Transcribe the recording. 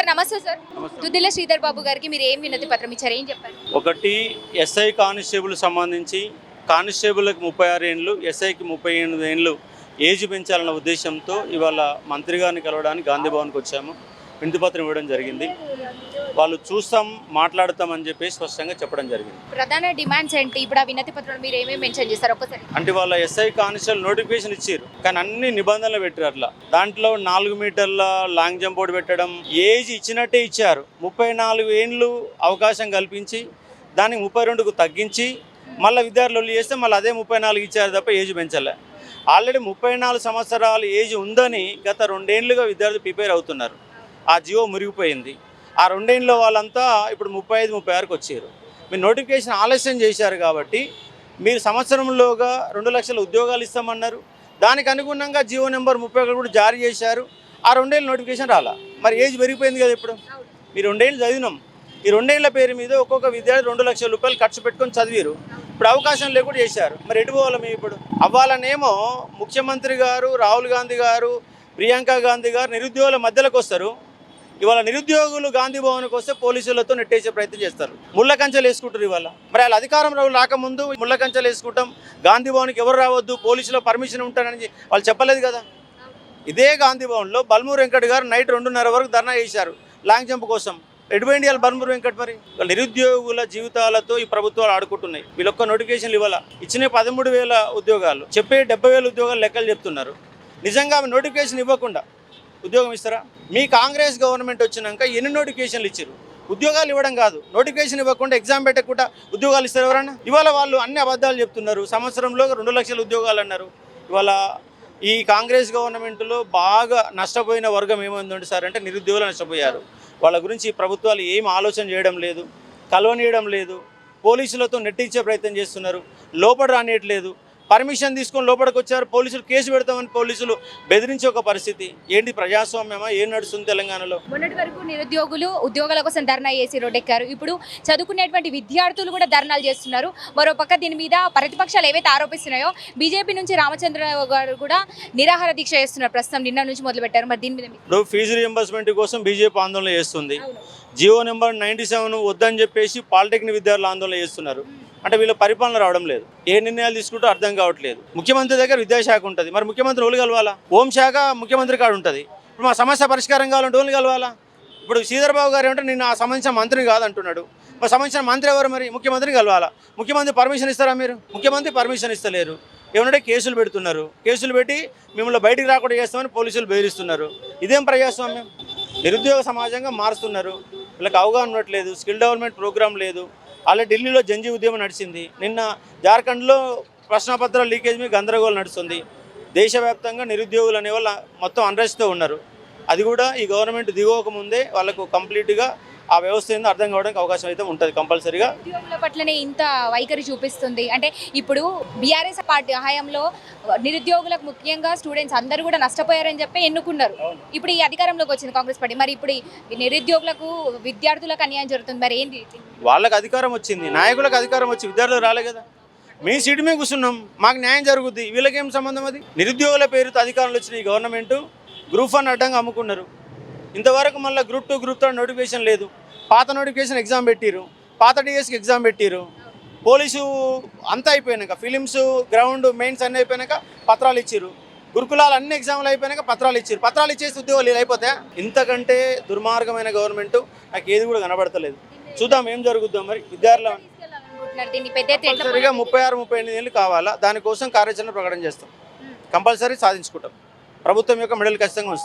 Sir నమస్తే sir. Duddilla Sridhar Babu గారికి మీరు ఏం వినతి పత్రం ఇచ్చారు, ఏం చెప్పారు? ఒకటి ఎస్ఐ కానిస్టేబుల్ సంబంధించి కానిస్టేబుల్కి 36 ఏళ్ళు, ఎస్ఐకి 38 ఏళ్ళు ఏజ్ పెంచాలన్న ఉద్దేశంతో ఇవాళ మంత్రి గారిని కలవడానికి గాంధీ భవన్కి వచ్చాము. వినతిపత్రం ఇవ్వడం జరిగింది. వాళ్ళు చూస్తాం, మాట్లాడతామని చెప్పి స్పష్టంగా చెప్పడం జరిగింది. ప్రధాన డిమాండ్స్ ఏంటి? ఇప్పుడు ఆ వినతి పత్రంలో మీరు ఏమేమి మెన్షన్ చేస్తారు ఒకసారి? అంటే వాళ్ళ ఎస్ఐ కానిస్టేబుల్ నోటిఫికేషన్ ఇచ్చారు, కానీ అన్ని నిబంధనలు పెట్టారు. అట్లా దాంట్లో 4 మీటర్ల లాంగ్ జంప్ బోర్డు పెట్టడం, ఏజ్ ఇచ్చినట్టే ఇచ్చారు. 34 ఏళ్ళు అవకాశం కల్పించి దానికి 32కు తగ్గించి మళ్ళీ విద్యార్థులు చేస్తే మళ్ళీ అదే 34 ఇచ్చారు తప్ప ఏజ్ పెంచలే. ఆల్రెడీ 34 సంవత్సరాల ఏజ్ ఉందని గత 2 ఏళ్ళుగా విద్యార్థులు ప్రిపేర్ అవుతున్నారు. ఆ జియో మురిగిపోయింది. ఆ 2 ఏళ్ళలో వాళ్ళంతా ఇప్పుడు 35, 36కి వచ్చారు. మీరు నోటిఫికేషన్ ఆలస్యం చేశారు కాబట్టి మీరు సంవత్సరంలోగా 2 లక్షల ఉద్యోగాలు ఇస్తామన్నారు. దానికి అనుగుణంగా జియో నెంబర్ 31 కూడా జారీ చేశారు. ఆ 2 ఏళ్ళ నోటిఫికేషన్ రాలా. మరి ఏజ్ పెరిగిపోయింది కదా. ఇప్పుడు మీరు 2 ఏళ్ళు చదివినాం. ఈ 2 ఏళ్ల పేరు మీద ఒక్కొక్క విద్యార్థి 2 లక్షల రూపాయలు ఖర్చు పెట్టుకొని చదివారు. ఇప్పుడు అవకాశం లేకుండా చేశారు. మరి ఎటు పోవాలి మేము ఇప్పుడు? అవ్వాలనేమో ముఖ్యమంత్రి గారు, రాహుల్ గాంధీ గారు, ప్రియాంక గాంధీ గారు నిరుద్యోగుల మధ్యలోకి వస్తారు. ఇవాళ నిరుద్యోగులు గాంధీ భవన్కి వస్తే పోలీసులతో నెట్టేసే ప్రయత్నం చేస్తారు. ముళ్ళ కంచెలు వేసుకుంటారు. ఇవాళ మరి వాళ్ళ అధికారం రాకముందు ముళ్ళ కంచెలు వేసుకుంటాం, గాంధీ భవన్కి ఎవరు రావద్దు, పోలీసులో పర్మిషన్ ఉంటారని వాళ్ళు చెప్పలేదు కదా. ఇదే గాంధీ భవన్లో బల్మూరు వెంకట్ గారు నైట్ 2:30 వరకు ధర్నా చేశారు లాంగ్ జంప్ కోసం. ఎటువంటి వాళ్ళు బల్మూరు వెంకట్? మరి నిరుద్యోగుల జీవితాలతో ఈ ప్రభుత్వాలు ఆడుకుంటున్నాయి. వీళ్ళొక్క నోటిఫికేషన్లు ఇవ్వాల. ఇచ్చిన 13,000 ఉద్యోగాలు, చెప్పే 70,000 ఉద్యోగాలు లెక్కలు చెప్తున్నారు. నిజంగా నోటిఫికేషన్ ఇవ్వకుండా ఉద్యోగం ఇస్తారా? మీ కాంగ్రెస్ గవర్నమెంట్ వచ్చినాక ఎన్ని నోటిఫికేషన్లు ఇచ్చారు? ఉద్యోగాలు ఇవ్వడం కాదు, నోటిఫికేషన్ ఇవ్వకుండా ఎగ్జామ్ పెట్టకుండా ఉద్యోగాలు ఇస్తారు ఎవరన్నా? ఇవాళ వాళ్ళు అన్ని అబద్ధాలు చెప్తున్నారు. సంవత్సరంలో 2 లక్షల ఉద్యోగాలు అన్నారు. ఇవాళ ఈ కాంగ్రెస్ గవర్నమెంట్లో బాగా నష్టపోయిన వర్గం ఏమైందంటే సార్ అంటే నిరుద్యోగులు నష్టపోయారు. వాళ్ళ గురించి ప్రభుత్వాలు ఏం ఆలోచన చేయడం లేదు, కలవనీయడం లేదు. పోలీసులతో నెట్టించే ప్రయత్నం చేస్తున్నారు, లోపల రానియట్లేదు. పర్మిషన్ తీసుకొని లోపలికి వచ్చారు, పోలీసులు కేసు పెడతామని పోలీసులు బెదిరించే ఒక పరిస్థితి. ఏంటి ప్రజాస్వామ్యమా? ఏం నడుస్తుంది తెలంగాణలో? మొన్నటి వరకు నిరుద్యోగులు ఉద్యోగాల కోసం ధర్నా చేసి రోడ్డెక్కారు. ఇప్పుడు చదువుకునేటువంటి విద్యార్థులు కూడా ధర్నాలు చేస్తున్నారు. మరోపక్క దీని మీద ప్రతిపక్షాలు ఏవైతే ఆరోపిస్తున్నాయో బీజేపీ నుంచి రామచంద్రరావు గారు కూడా నిరాహార దీక్ష చేస్తున్నారు. ప్రస్తుతం నిన్న నుంచి మొదలు పెట్టారు. మరి దీని మీద ఇప్పుడు ఫీజు రియంబర్స్మెంట్ కోసం బీజేపీ ఆందోళన చేస్తుంది. జియో నెంబర్ 97 వద్దని చెప్పేసి పాలిటెక్నిక్ విద్యార్థులు ఆందోళన చేస్తున్నారు. అంటే వీళ్ళ పరిపాలన రావడం లేదు. ఏ నిర్ణయాలు తీసుకుంటూ అర్థం కావట్లేదు. ముఖ్యమంత్రి దగ్గర విద్యాశాఖ ఉంటుంది, మరి ముఖ్యమంత్రి ఓళ్ళు కలవాలా? హోంశాఖ ముఖ్యమంత్రి కాడు ఉంటుంది. ఇప్పుడు మా సమస్య పరిష్కారం కావాలంటే ఓళ్ళు కలవాలా? ఇప్పుడు శ్రీధర్ బాబు గారు ఏమంటే నేను ఆ సంబంధించిన మంత్రిని కాదంటున్నాడు. మరి సంబంధించిన మంత్రి ఎవరు? మరి ముఖ్యమంత్రిని కలవాలా. ముఖ్యమంత్రి పర్మిషన్ ఇస్తారా? మీరు ముఖ్యమంత్రి పర్మిషన్ ఇస్తలేరు. ఏమంటే కేసులు పెడుతున్నారు. కేసులు పెట్టి మిమ్మల్ని బయటికి రాకుండా చేస్తామని పోలీసులు బెదిరిస్తున్నారు. ఇదేం ప్రజాస్వామ్యం? నిరుద్యోగ సమాజంగా మారుస్తున్నారు. వీళ్ళకి అవగాహన ఉండట్లేదు, స్కిల్ డెవలప్మెంట్ ప్రోగ్రామ్ లేదు. ఆల్రెడీ ఢిల్లీలో జంజీ ఉద్యమం నడిచింది. నిన్న జార్ఖండ్లో ప్రశ్నపత్రాల లీకేజ్ మీద గందరగోళం నడుస్తుంది. దేశవ్యాప్తంగా నిరుద్యోగులు అనేవాళ్ళు మొత్తం అన్రెస్ట్తో ఉన్నారు. అది కూడా ఈ గవర్నమెంట్ దిగోకముందే వాళ్ళకు కంప్లీట్గా ఆ వ్యవస్థ ఏందో అర్థం కావడానికి అవకాశం అయితే ఉంటుంది కంపల్సరీగా. నిరుద్యోగుల పట్లనే ఇంత వైఖరి చూపిస్తుంది అంటే ఇప్పుడు బీఆర్ఎస్ పార్టీ హయాంలో నిరుద్యోగులకు ముఖ్యంగా స్టూడెంట్స్ అందరూ కూడా నష్టపోయారని చెప్పి ఎన్నుకున్నారు. ఇప్పుడు ఈ అధికారంలోకి వచ్చింది కాంగ్రెస్ పార్టీ. మరి ఇప్పుడు నిరుద్యోగులకు విద్యార్థులకు అన్యాయం జరుగుతుంది. మరి ఏంటి? వాళ్ళకి అధికారం వచ్చింది, నాయకులకు అధికారం వచ్చి విద్యార్థులు రాలే కదా. మేము సీటు మీద కూర్చున్నాం, మాకు న్యాయం జరుగుద్ది. వీళ్ళకేం సంబంధం? అది నిరుద్యోగుల పేరుతో అధికారంలో వచ్చిన ఈ గవర్నమెంట్ గ్రూప్ 1 అడ్డంగా అమ్ముకున్నారు. ఇంతవరకు మళ్ళీ గ్రూప్ 2, గ్రూప్ 3 నోటిఫికేషన్ లేదు. పాత నోటిఫికేషన్ ఎగ్జామ్ పెట్టిరు, పాత డిఎస్కి ఎగ్జామ్ పెట్టిరు. పోలీసు అంతా అయిపోయినాక ఫిలిమ్స్, గ్రౌండ్, మెయిన్స్ అన్నీ అయిపోయినాక పత్రాలు ఇచ్చారు. గురుకులాలు అన్ని ఎగ్జామ్లు అయిపోయినాక పత్రాలు ఇచ్చారు. పత్రాలు ఇచ్చేసి ఉద్యోగాలు అయిపోతాయా? ఇంతకంటే దుర్మార్గమైన గవర్నమెంట్ నాకు ఏది కూడా కనబడతలేదు. చూద్దాం ఏం జరుగుద్దాం. మరి విద్యార్థులు కంపల్సరీగా 36, 38 ఏళ్ళు కావాలా. దానికోసం కార్యాచరణ ప్రకటన చేస్తాం. కంపల్సరీ సాధించుకుంటాం. ప్రభుత్వం యొక్క మెడల్ ఖచ్చితంగా ఉంచుతాం.